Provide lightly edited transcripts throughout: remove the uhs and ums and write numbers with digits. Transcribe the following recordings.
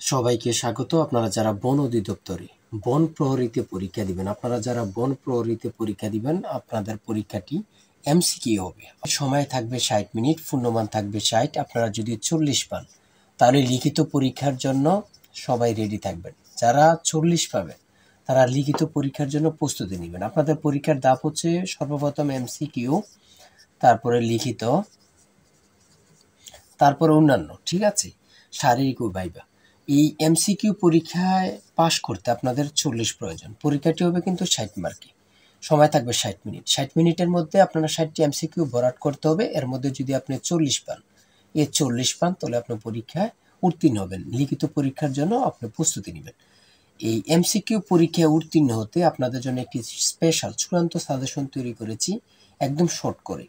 সবাইকে স্বাগত। আপনারা যারা বন অধিদপ্তরে বন প্রহরীতে পরীক্ষা দিবেন, আপনাদের পরীক্ষাটি এমসিকিউ হবে। সময় থাকবে 60 মিনিট, পূর্ণমান থাকবে 60। আপনারা যদি 40 পান তাহলে লিখিত পরীক্ষার জন্য সবাই রেডি থাকবেন। যারা 40 পাবেন তারা লিখিত পরীক্ষার জন্য প্রস্তুতি নেবেন। আপনাদের পরীক্ষার ধাপ হচ্ছে সর্বপ্রথম এমসিকিউ, তারপরে লিখিত, তারপরে অন্যান্য, ঠিক আছে, শারীরিক ও ভাইবা। এই এমসিকিউ পরীক্ষায় পাশ করতে আপনাদের 40 প্রয়োজন। পরীক্ষাটি হবে কিন্তু 60 মার্কে, সময় থাকবে 60 মিনিট। 60 মিনিটের মধ্যে আপনারা 60টি এমসিকিউ ভরাট করতে হবে। এর মধ্যে যদি আপনি 40 পান, 40 পান, তাহলে আপনার পরীক্ষায় উত্তীর্ণ হবেন। লিখিত পরীক্ষার জন্য আপনি প্রস্তুতি নেবেন। এই এমসিকিউ পরীক্ষায় উত্তীর্ণ হতে আপনাদের জন্য একটি স্পেশাল চূড়ান্ত সাজেশন তৈরি করেছি, একদম শর্ট করে।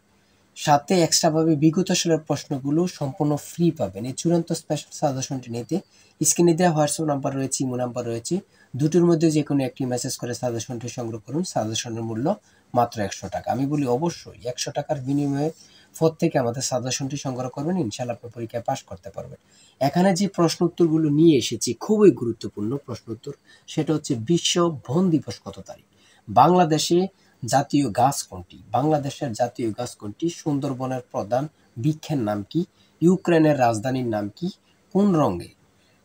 সাথে এক্সট্রাভাবে বিগত সালের প্রশ্নগুলো সম্পূর্ণ ফ্রি পাবেন। এই চূড়ান্ত স্পেশাল সাজেশনটি নিতে স্ক্রিনে দেওয়া হোয়াটসঅ্যাপ নাম্বার রয়েছে, ইমো নাম্বার রয়েছে, দুটোর মধ্যে যে কোনো একটি মেসেজ করে সাজেশনটি সংগ্রহ করুন। সাজেশনের মূল্য মাত্র 100 টাকা। আমি বলি অবশ্যই 100 টাকার বিনিময়ে প্রত্যেকে আমাদের সাজেশনটি সংগ্রহ করবেন, ইনশাআল্লাহ আপনি পরীক্ষায় পাশ করতে পারবেন। এখানে যে প্রশ্ন উত্তরগুলো নিয়ে এসেছি খুবই গুরুত্বপূর্ণ প্রশ্ন উত্তর। সেটা হচ্ছে বিশ্ব বন দিবস কত তারিখ? বাংলাদেশে জাতীয় গাছ কোনটি? বাংলাদেশের জাতীয় গাছ কোনটি? সুন্দরবনের প্রধান বৃক্ষের নাম কি? ইউক্রেনের রাজধানীর নাম কি? কোন রঙে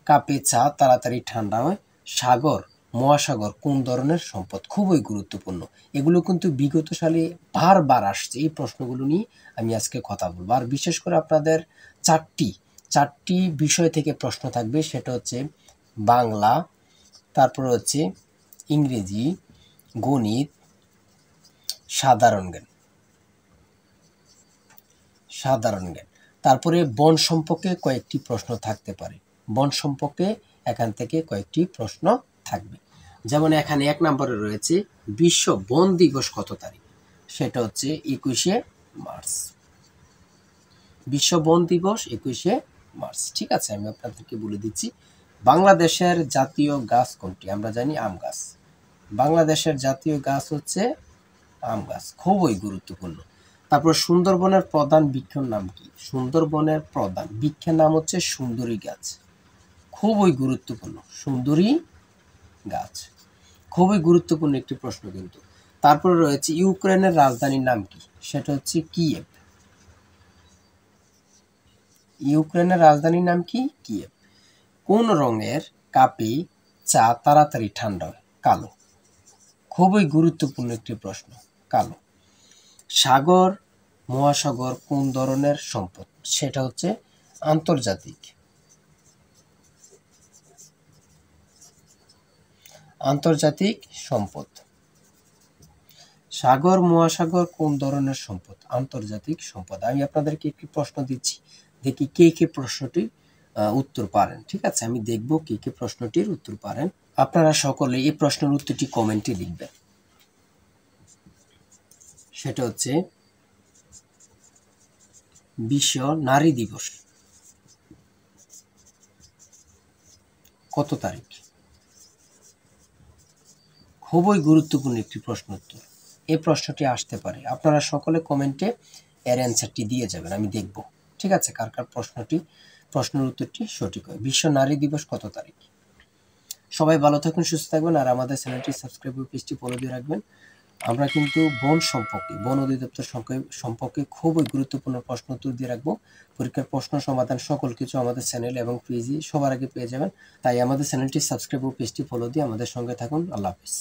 কাপে চা তাড়াতাড়ি ঠান্ডা হয়? সাগর মহাসাগর কোন ধরনের সম্পদ? খুবই গুরুত্বপূর্ণ। এগুলো কিন্তু বিগত সালে বারবার আসছে। এই প্রশ্নগুলো নিয়ে আমি আজকে কথা বলবো। আর বিশেষ করে আপনাদের চারটি বিষয় থেকে প্রশ্ন থাকবে। সেটা হচ্ছে বাংলা, তারপর হচ্ছে ইংরেজি, গণিত, সাধারণ জ্ঞান। তারপরে বন সম্পর্কে কয়েকটি প্রশ্ন থাকতে পারে। বন সম্পর্কে এখান থেকে কয়েকটি প্রশ্ন থাকবে। যেমন এখানে 1 নম্বরে রয়েছে বিশ্ব বন দিবস কত তারিখ? সেটা হচ্ছে 21শে মার্চ। বিশ্ব বন দিবস 21শে মার্চ। ঠিক আছে, আমি আপনাদেরকে বলে দিচ্ছি। বাংলাদেশের জাতীয় গাছ কোনটি? আমরা জানি আম গাছ। বাংলাদেশের জাতীয় গাছ হচ্ছে আম গাছ, খুবই গুরুত্বপূর্ণ। তারপর সুন্দরবনের প্রধান বৃক্ষের নাম কি? সুন্দরবনের প্রধান বৃক্ষের নাম হচ্ছে সুন্দরী গাছ, খুবই গুরুত্বপূর্ণ। সুন্দরী গাছ খুবই গুরুত্বপূর্ণ একটি প্রশ্ন কিন্তু। তারপরে রয়েছে ইউক্রেনের রাজধানীর নাম কি? সেটা হচ্ছে কিয়েভ। ইউক্রেনের রাজধানীর নাম কি? কিয়েভ। কোন রঙের কাপে চা তাড়াতাড়ি ঠান্ডা হয়? কালো। খুবই গুরুত্বপূর্ণ একটি প্রশ্ন, কালো। সাগর মহাসাগর কোন ধরনের সম্পদ? সেটা হচ্ছে আন্তর্জাতিক সম্পদ। সাগর মহাসাগর কোন ধরনের সম্পদ? আন্তর্জাতিক সম্পদ। আমি আপনাদেরকে একটি প্রশ্ন দিচ্ছি, দেখি কে প্রশ্নটির উত্তর পারেন। ঠিক আছে, আমি দেখব কে প্রশ্নটির উত্তর পারেন। আপনারা সকলে এই প্রশ্নের উত্তরটি কমেন্টে লিখবেন। সেটা হচ্ছে বিশ্ব নারী দিবস কত তারিখ? খুবই গুরুত্বপূর্ণ একটি প্রশ্ন উত্তর। এই প্রশ্নটি আসতে পারে। আপনারা সকলে কমেন্টে এর অ্যান্সারটি দিয়ে যাবেন, আমি দেখব। ঠিক আছে, কার প্রশ্নের উত্তরটি সঠিক হয়। বিশ্ব নারী দিবস কত তারিখ? সবাই ভালো থাকুন, সুস্থ থাকবেন, আর আমাদের চ্যানেলটি সাবস্ক্রাইব করে পেজটি ফলো দিয়ে রাখবেন। আমরা কিন্তু বন অধিদপ্তর সম্পর্কে খুবই গুরুত্বপূর্ণ প্রশ্ন উত্তর দিয়ে রাখবো। পরীক্ষার প্রশ্ন সমাধান সকল কিছু আমাদের চ্যানেল এবং পেজে সবার আগে পেয়ে যাবেন। তাই আমাদের চ্যানেলটি সাবস্ক্রাইব ও পেজটি ফলো দিয়ে আমাদের সঙ্গে থাকুন। আল্লাহ হাফিজ।